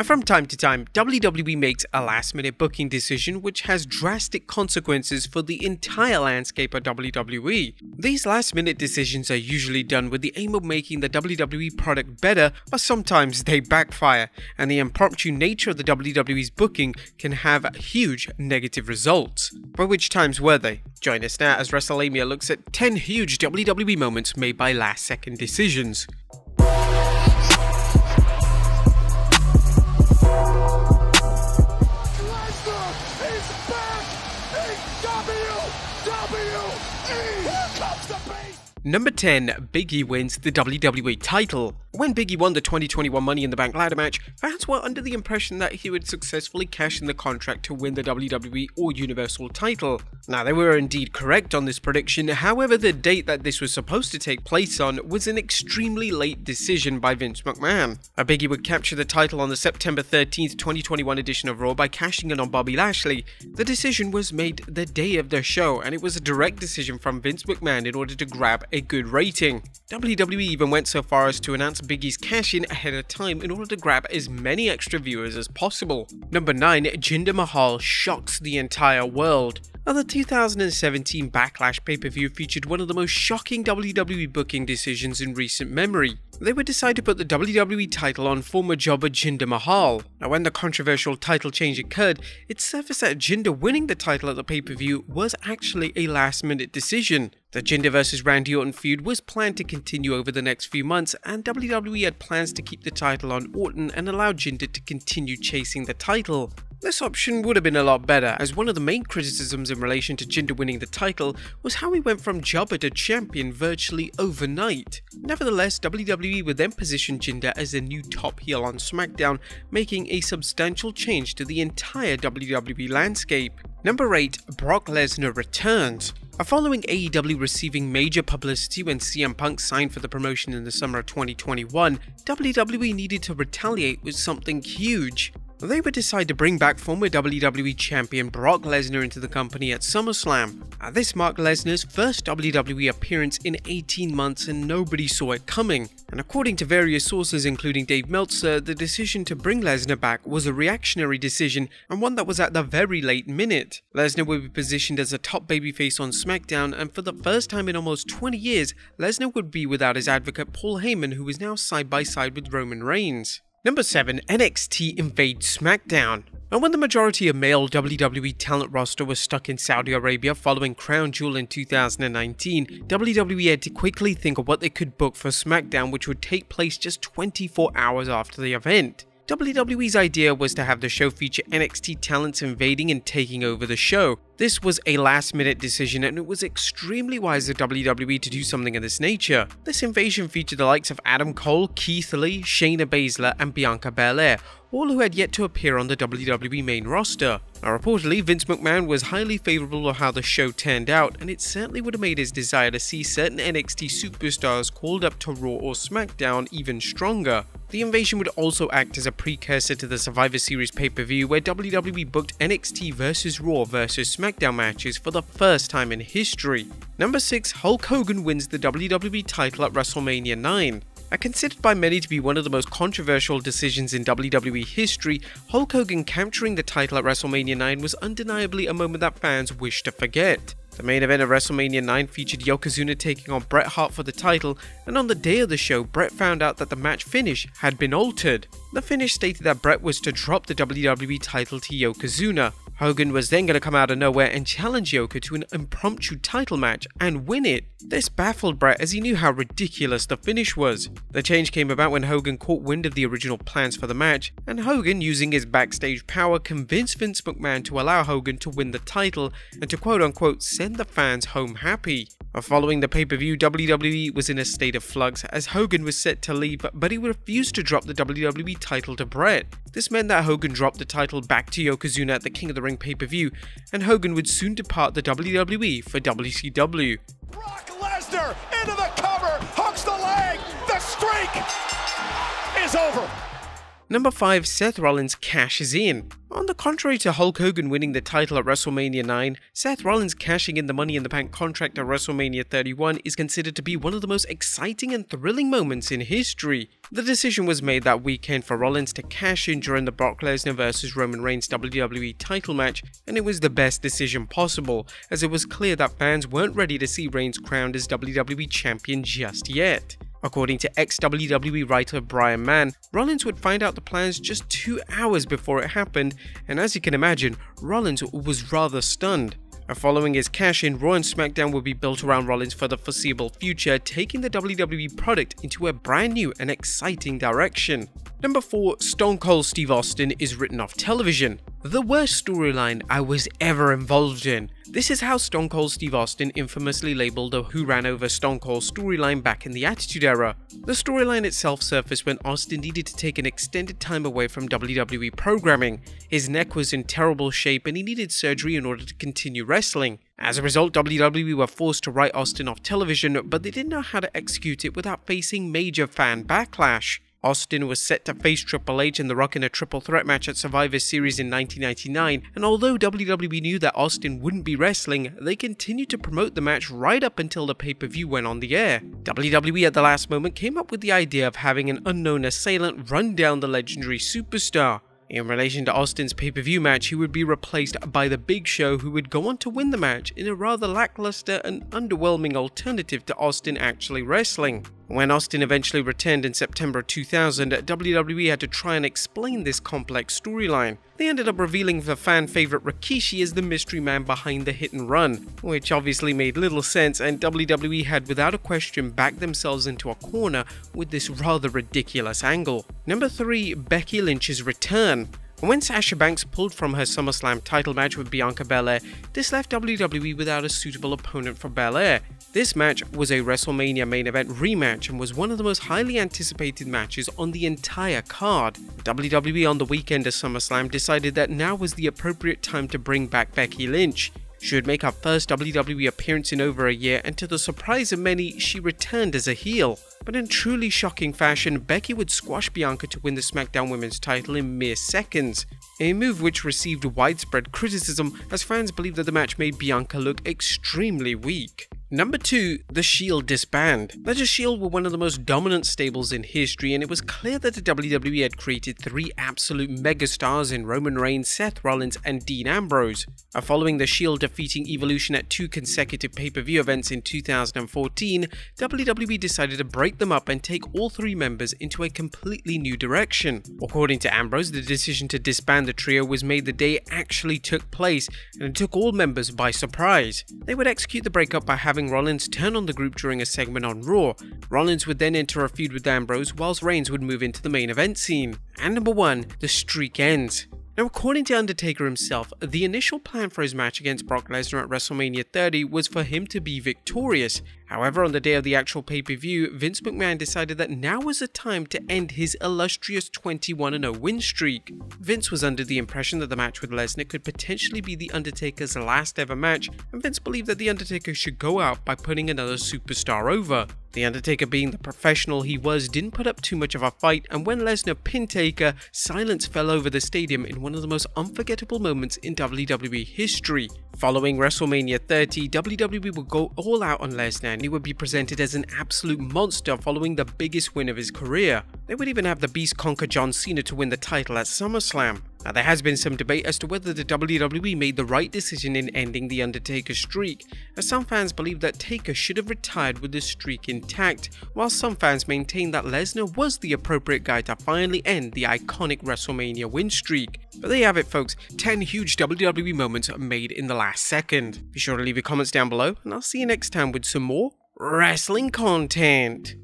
From time to time, WWE makes a last-minute booking decision which has drastic consequences for the entire landscape of WWE. These last-minute decisions are usually done with the aim of making the WWE product better, but sometimes they backfire, and the impromptu nature of the WWE's booking can have huge negative results. But which times were they? Join us now as Wrestlelamia looks at 10 huge WWE moments made by last-second decisions. Number 10. Big E wins the WWE title. When Big E won the 2021 Money in the Bank ladder match, fans were under the impression that he would successfully cash in the contract to win the WWE or Universal title. Now, they were indeed correct on this prediction, however the date that this was supposed to take place on was an extremely late decision by Vince McMahon. Big E would capture the title on the September 13th, 2021 edition of Raw by cashing in on Bobby Lashley. The decision was made the day of the show, and it was a direct decision from Vince McMahon in order to grab a good rating. WWE even went so far as to announce Big E's cash-in ahead of time in order to grab as many extra viewers as possible. Number 9. Jinder Mahal shocks the entire world. The 2017 Backlash pay-per-view featured one of the most shocking WWE booking decisions in recent memory. They would decide to put the WWE title on former jobber Jinder Mahal. Now, when the controversial title change occurred, it surfaced that Jinder winning the title at the pay-per-view was actually a last-minute decision. The Jinder vs Randy Orton feud was planned to continue over the next few months, and WWE had plans to keep the title on Orton and allow Jinder to continue chasing the title. This option would have been a lot better, as one of the main criticisms in relation to Jinder winning the title was how he went from jobber to champion virtually overnight. Nevertheless, WWE would then position Jinder as the new top heel on SmackDown, making a substantial change to the entire WWE landscape. Number 8. Brock Lesnar returns. Following AEW receiving major publicity when CM Punk signed for the promotion in the summer of 2021, WWE needed to retaliate with something huge. They would decide to bring back former WWE Champion Brock Lesnar into the company at SummerSlam. This marked Lesnar's first WWE appearance in 18 months, and nobody saw it coming. And according to various sources including Dave Meltzer, the decision to bring Lesnar back was a reactionary decision and one that was at the very late minute. Lesnar would be positioned as a top babyface on SmackDown, and for the first time in almost 20 years, Lesnar would be without his advocate Paul Heyman, who is now side by side with Roman Reigns. Number 7. NXT Invade SmackDown. And when the majority of male WWE talent roster was stuck in Saudi Arabia following Crown Jewel in 2019, WWE had to quickly think of what they could book for SmackDown, which would take place just 24 hours after the event. WWE's idea was to have the show feature NXT talents invading and taking over the show. This was a last-minute decision, and it was extremely wise of WWE to do something of this nature. This invasion featured the likes of Adam Cole, Keith Lee, Shayna Baszler, and Bianca Belair, all who had yet to appear on the WWE main roster. Now, reportedly, Vince McMahon was highly favorable of how the show turned out, and it certainly would have made his desire to see certain NXT superstars called up to Raw or SmackDown even stronger. The invasion would also act as a precursor to the Survivor Series pay-per-view, where WWE booked NXT vs Raw vs SmackDown matches for the first time in history. Number 6. Hulk Hogan wins the WWE title at WrestleMania 9. Considered by many to be one of the most controversial decisions in WWE history, Hulk Hogan capturing the title at WrestleMania 9 was undeniably a moment that fans wish to forget. The main event of WrestleMania 9 featured Yokozuna taking on Bret Hart for the title, and on the day of the show, Bret found out that the match finish had been altered. The finish stated that Bret was to drop the WWE title to Yokozuna. Hogan was then going to come out of nowhere and challenge Yoko to an impromptu title match and win it. This baffled Bret, as he knew how ridiculous the finish was. The change came about when Hogan caught wind of the original plans for the match, and Hogan, using his backstage power, convinced Vince McMahon to allow Hogan to win the title and to quote-unquote send the fans home happy. Following the pay-per-view, WWE was in a state of flux as Hogan was set to leave, but he refused to drop the WWE title to Bret. This meant that Hogan dropped the title back to Yokozuna at the King of the Ring pay-per-view, and Hogan would soon depart the WWE for WCW. Brock Lesnar into the cover, hooks the leg, the streak is over. Number 5. Seth Rollins cashes in. On the contrary to Hulk Hogan winning the title at WrestleMania 9, Seth Rollins cashing in the Money in the Bank contract at WrestleMania 31 is considered to be one of the most exciting and thrilling moments in history. The decision was made that weekend for Rollins to cash in during the Brock Lesnar vs Roman Reigns WWE title match, and it was the best decision possible, as it was clear that fans weren't ready to see Reigns crowned as WWE Champion just yet. According to ex-WWE writer Brian Mann, Rollins would find out the plans just 2 hours before it happened, and as you can imagine, Rollins was rather stunned. Following his cash-in, Raw and SmackDown would be built around Rollins for the foreseeable future, taking the WWE product into a brand new and exciting direction. Number 4. Stone Cold Steve Austin is written off television. The worst storyline I was ever involved in. This is how Stone Cold Steve Austin infamously labeled the Who Ran Over Stone Cold storyline back in the Attitude Era. The storyline itself surfaced when Austin needed to take an extended time away from WWE programming. His neck was in terrible shape and he needed surgery in order to continue wrestling. As a result, WWE were forced to write Austin off television, but they didn't know how to execute it without facing major fan backlash. Austin was set to face Triple H and The Rock in a triple threat match at Survivor Series in 1999, and although WWE knew that Austin wouldn't be wrestling, they continued to promote the match right up until the pay-per-view went on the air. WWE at the last moment came up with the idea of having an unknown assailant run down the legendary superstar. In relation to Austin's pay-per-view match, he would be replaced by The Big Show, who would go on to win the match in a rather lackluster and underwhelming alternative to Austin actually wrestling. When Austin eventually returned in September 2000, WWE had to try and explain this complex storyline. They ended up revealing the fan favorite Rikishi as the mystery man behind the hit and run, which obviously made little sense, and WWE had without a question backed themselves into a corner with this rather ridiculous angle. Number 3. Becky Lynch's return. When Sasha Banks pulled from her SummerSlam title match with Bianca Belair, this left WWE without a suitable opponent for Belair. This match was a WrestleMania main event rematch and was one of the most highly anticipated matches on the entire card. WWE on the weekend of SummerSlam decided that now was the appropriate time to bring back Becky Lynch. She would make her first WWE appearance in over a year, and to the surprise of many, she returned as a heel. But in truly shocking fashion, Becky would squash Bianca to win the SmackDown Women's title in mere seconds. A move which received widespread criticism, as fans believed that the match made Bianca look extremely weak. Number 2. The Shield Disband. The Shield were one of the most dominant stables in history, and it was clear that the WWE had created 3 absolute megastars in Roman Reigns, Seth Rollins, and Dean Ambrose. Following the Shield defeating Evolution at 2 consecutive pay-per-view events in 2014, WWE decided to break them up and take all 3 members into a completely new direction. According to Ambrose, the decision to disband the trio was made the day it actually took place, and it took all members by surprise. They would execute the breakup by having Rollins turn on the group during a segment on Raw. Rollins would then enter a feud with Ambrose, whilst Reigns would move into the main event scene. And number 1, the streak ends. Now, according to Undertaker himself, the initial plan for his match against Brock Lesnar at WrestleMania 30 was for him to be victorious. However, on the day of the actual pay-per-view, Vince McMahon decided that now was the time to end his illustrious 21-0 win streak. Vince was under the impression that the match with Lesnar could potentially be The Undertaker's last ever match, and Vince believed that The Undertaker should go out by putting another superstar over. The Undertaker, being the professional he was, didn't put up too much of a fight, and when Lesnar pinned Taker, silence fell over the stadium in one of the most unforgettable moments in WWE history. Following WrestleMania 30, WWE would go all out on Lesnar, and he would be presented as an absolute monster following the biggest win of his career. They would even have the Beast conquer John Cena to win the title at SummerSlam. Now, there has been some debate as to whether the WWE made the right decision in ending the Undertaker's streak, as some fans believe that Taker should have retired with the streak intact, while some fans maintain that Lesnar was the appropriate guy to finally end the iconic WrestleMania win streak. But there you have it, folks, 10 huge WWE moments made in the last second. Be sure to leave your comments down below, and I'll see you next time with some more wrestling content.